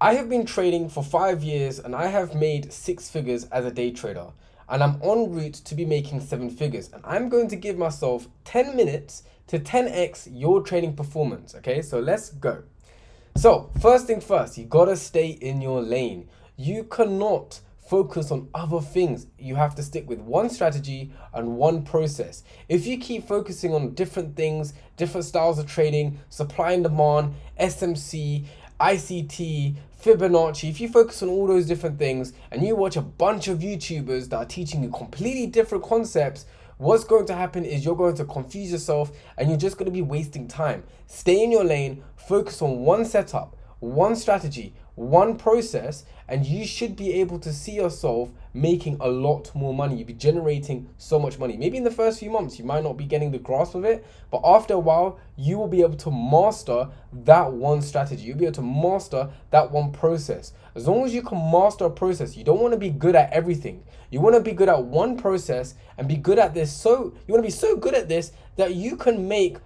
I have been trading for 5 years and I have made six figures as a day trader. And I'm en route to be making seven figures. And I'm going to give myself 10 minutes to 10x your trading performance. Okay, so let's go. So, first thing first, you gotta stay in your lane. You cannot focus on other things. You have to stick with one strategy and one process. If you keep focusing on different things, different styles of trading, supply and demand, SMC, ICT, Fibonacci, if you focus on all those different things and you watch a bunch of YouTubers that are teaching you completely different concepts, what's going to happen is you're going to confuse yourself and you're just going to be wasting time. Stay in your lane, focus on one setup, one strategy, one process, and you should be able to see yourself making a lot more money. You'll be generating so much money. Maybe in the first few months, you might not be getting the grasp of it, but after a while, you will be able to master that one strategy. You'll be able to master that one process. As long as you can master a process, you don't want to be good at everything. You want to be good at one process and be good at this. So you want to be so good at this that you can make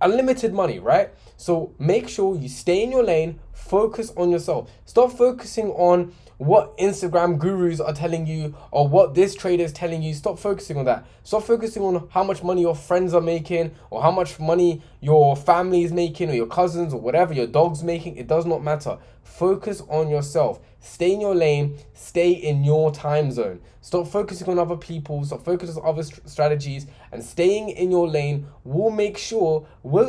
unlimited money, right? So make sure you stay in your lane, focus on yourself. Stop focusing on what Instagram gurus are telling you or what this trader is telling you. Stop focusing on that. Stop focusing on how much money your friends are making or how much money your family is making or your cousins or whatever, your dog's making. It does not matter. Focus on yourself. Stay in your lane. Stay in your time zone. Stop focusing on other people. Stop focusing on other strategies. And staying in your lane will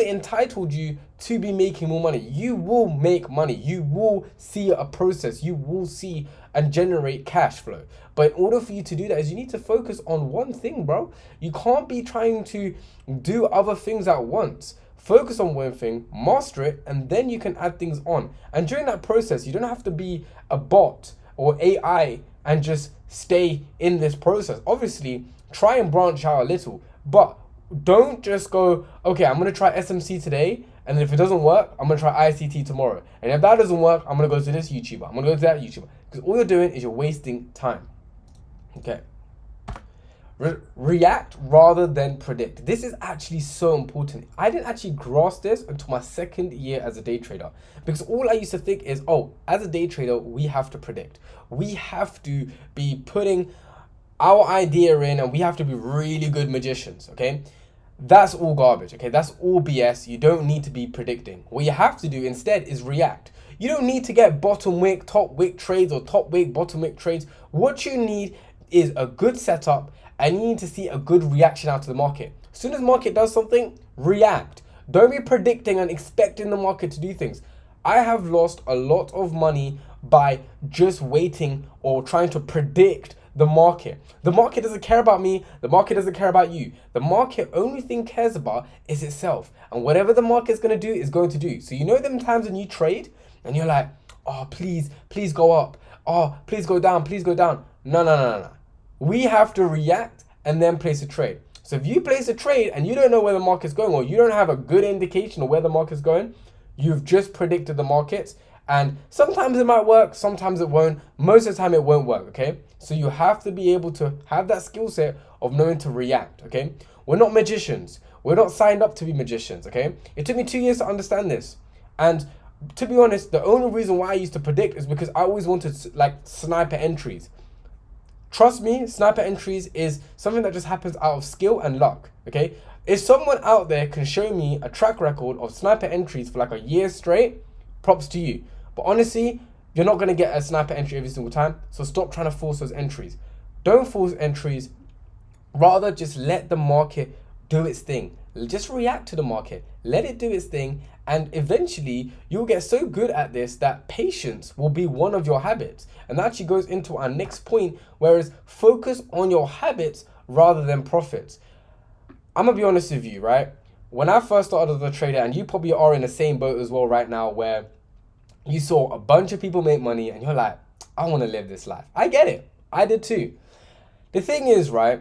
entitle you to be making more money. You will make money. You will see a process. You will see and generate cash flow. But in order for you to do that, is you need to focus on one thing, bro. You can't be trying to do other things at once. Focus on one thing, master it, and then you can add things on. And during that process, you don't have to be a bot or AI and just stay in this process. Obviously, try and branch out a little, but don't just go, okay, I'm going to try SMC today, and if it doesn't work, I'm going to try ICT tomorrow. And if that doesn't work, I'm going to go to this YouTuber. I'm going to go to that YouTuber. Because all you're doing is you're wasting time. Okay. React rather than predict. This is actually so important. I didn't actually grasp this until my second year as a day trader, because all I used to think is, oh, as a day trader, we have to predict. We have to be putting our idea in and we have to be really good magicians, okay? That's all garbage, okay? That's all BS. You don't need to be predicting. What you have to do instead is react. You don't need to get bottom wick, top wick trades or top wick, bottom wick trades. What you need is a good setup and you need to see a good reaction out of the market. As soon as market does something, react. Don't be predicting and expecting the market to do things. I have lost a lot of money by just waiting or trying to predict the market. The market doesn't care about me. The market doesn't care about you. The market only thing cares about is itself. And whatever the market's going to do is going to do. So you know them times when you trade and you're like, oh, please go up. Oh, please go down. Please go down. No. We have to react and then place a trade. So if you place a trade and you don't know where the market's going or you don't have a good indication of where the market's going, you've just predicted the markets. And sometimes it might work, sometimes it won't. Most of the time it won't work, okay? So you have to be able to have that skill set of knowing to react, okay? We're not magicians. We're not signed up to be magicians, okay? It took me 2 years to understand this. And to be honest, the only reason why I used to predict is because I always wanted like sniper entries. Trust me, sniper entries is something that just happens out of skill and luck, okay? If someone out there can show me a track record of sniper entries for like a year straight, props to you. But honestly, you're not going to get a sniper entry every single time, so stop trying to force those entries. Don't force entries. Rather, just let the market do its thing. Just react to the market. Let it do its thing, and eventually you'll get so good at this that patience will be one of your habits. And that actually goes into our next point, whereas focus on your habits rather than profits. I'm going to be honest with you, right? When I first started as a trader, and you probably are in the same boat as well right now, where you saw a bunch of people make money and you're like, I want to live this life. I get it. I did too. The thing is, right,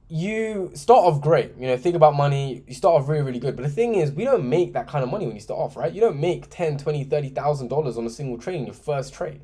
you start off great. You know, think about money. You start off really, really good. But the thing is, we don't make that kind of money when you start off, right? You don't make $10, $20, $30,000 on a single trade in your first trade.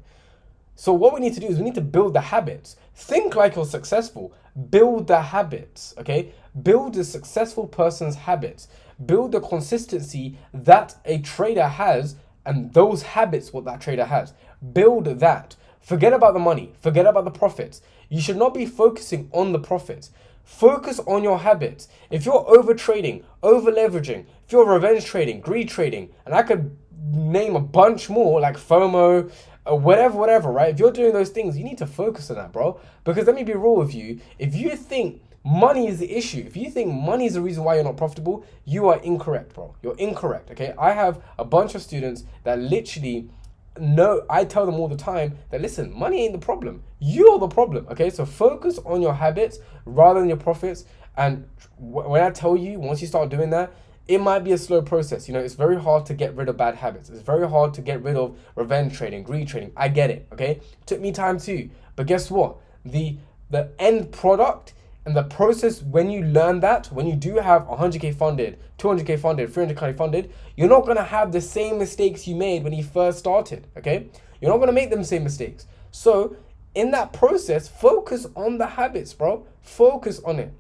So what we need to do is we need to build the habits. Think like you're successful. Build the habits, okay? Build the successful person's habits. Build the consistency that a trader has, and those habits what that trader has. Build that. Forget about the money. Forget about the profits. You should not be focusing on the profits. Focus on your habits. If you're over trading, over leveraging, if you're revenge trading, greed trading, and I could name a bunch more like FOMO, whatever, right? If you're doing those things, you need to focus on that, bro. Because let me be real with you. If you think money is the issue, if you think money is the reason why you're not profitable, you are incorrect, bro. You're incorrect, okay? I have a bunch of students that literally know, I tell them all the time that, listen, money ain't the problem. You're the problem, okay? So focus on your habits rather than your profits. And when I tell you, once you start doing that, it might be a slow process. You know, it's very hard to get rid of bad habits. It's very hard to get rid of revenge trading, greed trading. I get it, okay? Took me time too. But guess what? The end product and the process, when you learn that, when you do have 100K funded, 200K funded, 300K funded, you're not going to have the same mistakes you made when you first started, okay? You're not going to make them same mistakes. So in that process, focus on the habits, bro. Focus on it,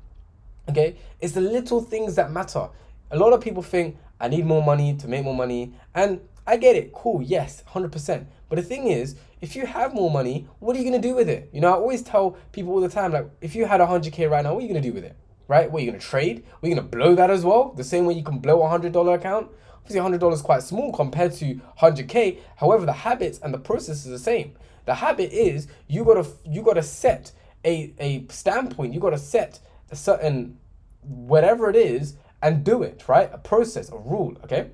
okay? It's the little things that matter. A lot of people think, I need more money to make more money. And I get it. Cool. Yes, 100%. But the thing is, if you have more money, what are you going to do with it? You know, I always tell people all the time, like, if you had 100K right now, what are you going to do with it? Right? What are you going to trade? Are you going to blow that as well? The same way you can blow a $100 account? Obviously, $100 is quite small compared to 100K. However, the habits and the process is the same. The habit is you gotta set a standpoint. You got to set a certain whatever it is and do it, right? A process, a rule, okay?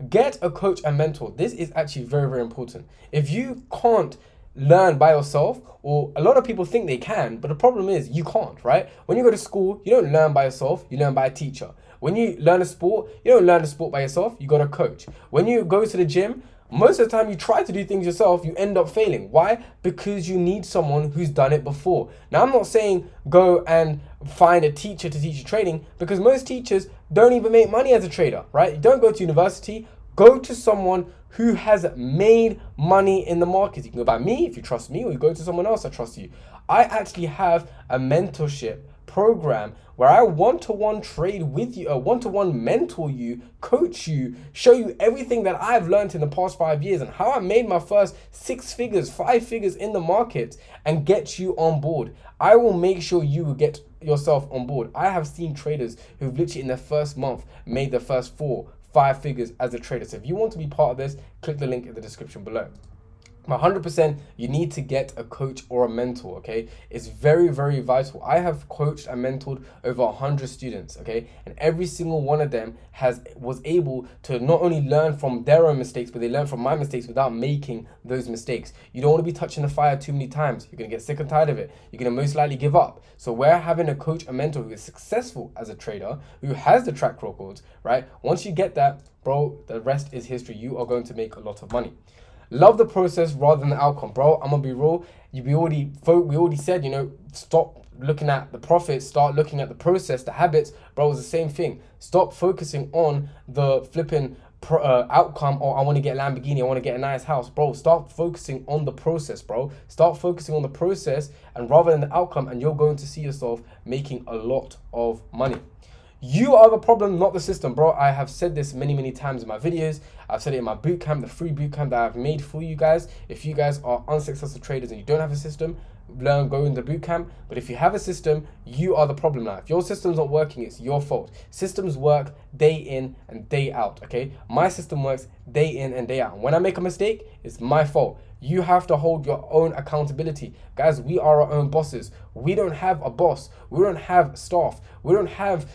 Get a coach and mentor. This is actually very, very important. If you can't learn by yourself, or a lot of people think they can, but the problem is you can't, right? When you go to school, you don't learn by yourself, you learn by a teacher. When you learn a sport, you don't learn a sport by yourself, you got a coach. When you go to the gym, most of the time you try to do things yourself, you end up failing. Why? Because you need someone who's done it before. Now, I'm not saying go and find a teacher to teach you trading, because most teachers don't even make money as a trader, right? You don't go to university, go to someone who has made money in the market. You can go by me if you trust me, or you go to someone else that trusts you. I actually have a mentorship program where I one-to-one trade with you, one-to-one mentor you, coach you, show you everything that I've learned in the past 5 years and how I made my first 6 figures, 5 figures in the market and get you on board. I will make sure you will get yourself on board. I have seen traders who've literally in their first month made their first 4, 5 figures as a trader. So if you want to be part of this, click the link in the description below. 100%, you need to get a coach or a mentor, okay? It's very, very vital. I have coached and mentored over 100 students, okay? And every single one of them was able to not only learn from their own mistakes, but they learn from my mistakes without making those mistakes. You don't want to be touching the fire too many times. You're going to get sick and tired of it. You're going to most likely give up. So we're having a coach and mentor who is successful as a trader, who has the track records, right? Once you get that, bro, the rest is history. You are going to make a lot of money. Love the process rather than the outcome, bro. I'm gonna be real. We already said, you know, stop looking at the profits, start looking at the process, the habits, bro. It's the same thing. Stop focusing on the flipping outcome. Or I want to get a Lamborghini, I want to get a nice house, bro. Start focusing on the process, bro. Start focusing on the process and rather than the outcome, and you're going to see yourself making a lot of money. You are the problem, not the system, bro. I have said this many, many times in my videos. I've said it in my bootcamp, the free bootcamp that I've made for you guys. If you guys are unsuccessful traders and you don't have a system, go in the bootcamp. But if you have a system, you are the problem now. If your system's not working, it's your fault. Systems work day in and day out, okay? My system works day in and day out. And when I make a mistake, it's my fault. You have to hold your own accountability. Guys, we are our own bosses. We don't have a boss. We don't have staff. We don't have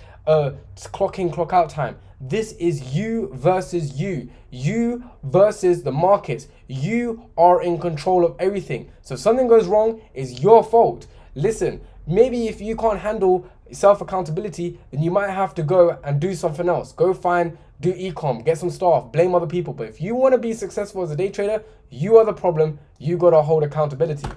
clock in, clock out time. This is you versus you. You versus the markets. You are in control of everything. So if something goes wrong, it's your fault. Listen, maybe if you can't handle self-accountability, then you might have to go and do something else. Go do e-com, get some staff, blame other people. But if you want to be successful as a day trader, you are the problem. You got to hold accountability.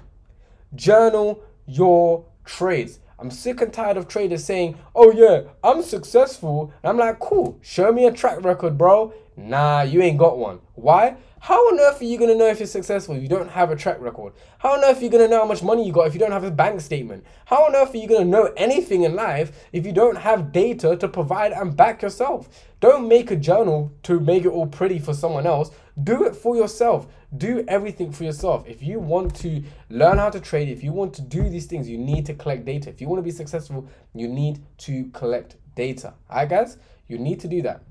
Journal your trades. I'm sick and tired of traders saying, oh yeah, I'm successful. And I'm like, cool, show me a track record, bro. Nah, you ain't got one. Why? How on earth are you going to know if you're successful if you don't have a track record? How on earth are you going to know how much money you got if you don't have a bank statement? How on earth are you going to know anything in life if you don't have data to provide and back yourself? Don't make a journal to make it all pretty for someone else. Do it for yourself. Do everything for yourself. If you want to learn how to trade, if you want to do these things, you need to collect data. If you want to be successful, you need to collect data. All right, guys? You need to do that.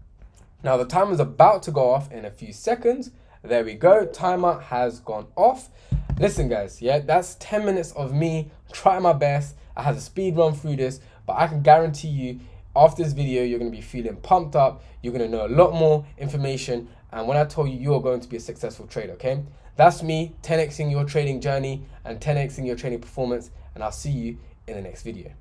Now, the timer is about to go off in a few seconds. There we go. Timer has gone off. Listen, guys, yeah, that's 10 minutes of me trying my best. I had to speed run through this, but I can guarantee you after this video, you're going to be feeling pumped up. You're going to know a lot more information. And when I tell you, you're going to be a successful trader, okay? That's me 10xing your trading journey and 10xing your trading performance. And I'll see you in the next video.